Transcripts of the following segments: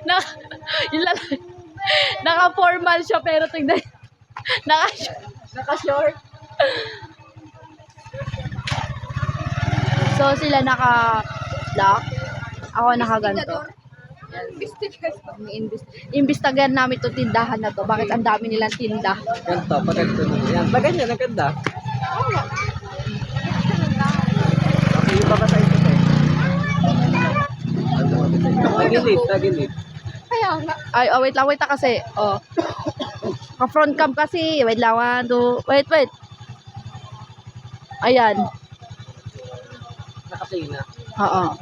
Na, yung lalaki, naka-formal siya pero tingnan, naka-short. So sila naka-black, ako naka-ganto. Imbestigahan namin itong tindahan na to. Bakit ang dami nilang tinda? Ganto, paganda naman yan. Paganda, naganda. Okay, iba ba tayo ito? Tagilid. Kaya nga. Ay, oh, wait lang kasi. Oh. Ka-front cam kasi. Wait lang, wait. Ayan. Nakaplay na. Oo.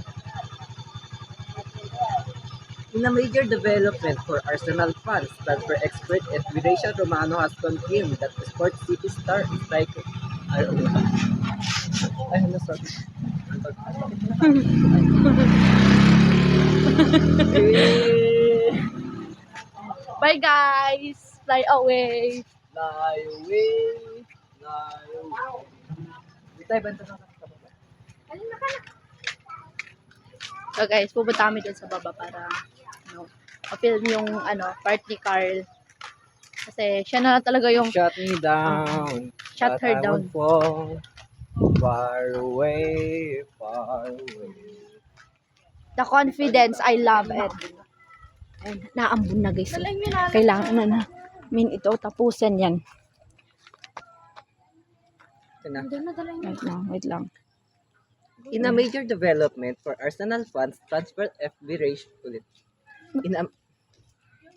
In a major development for Arsenal fans, transfer expert Vidacia Romano has confirmed that the Sports City star striker hello, sorry. Bye guys. Fly away. Fly away. Di tayo banta na So guys, pupunta kami dun sa baba para ma-film yung part ni Carl. Kasi siya na lang talaga yung shut me down. Shut her down. Fall far away. The confidence I love it. Ayun, naambun na guys. Kailangan na ito tapusin yan. Wait lang. In a major development for Arsenal fans, transfer Vidacia ulit.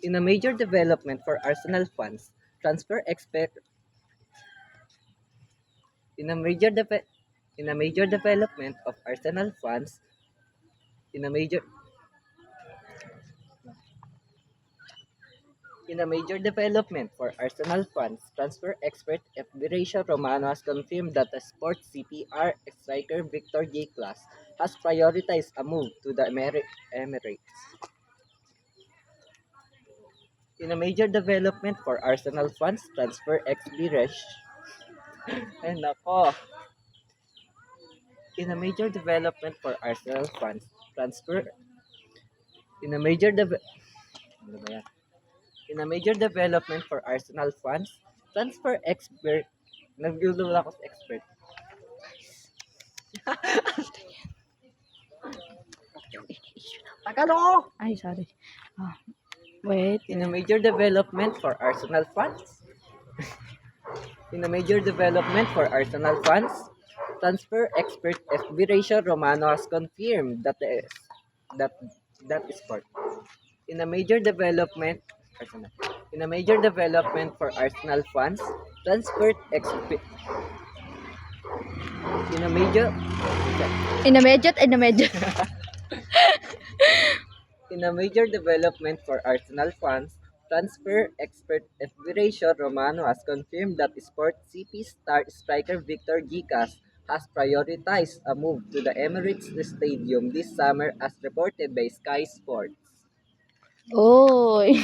In a major development for Arsenal fans, transfer expert in a major development of Arsenal fans, in a major development for Arsenal fans, transfer expert Vidacia Romano has confirmed that the Sports CPR striker Victor J. Class has prioritized a move to the Emirates. In a major development for Arsenal fans, transfer Vidacia ay nako. In a major development for Arsenal fans, transfer in a major development for Arsenal fans, transfer expert. Nagdulo ako sa expert. Takalo! Ay, sorry. Wait. In a major development for Arsenal fans, transfer expert Vidacia Romano has confirmed that sport. In a major development for Arsenal fans, transfer expert in a major development for Arsenal fans, transfer expert Vidacia Romano has confirmed that Sport CP star striker Victor Gikas has prioritized a move to the Emirates Stadium this summer as reported by Sky Sports. Oy.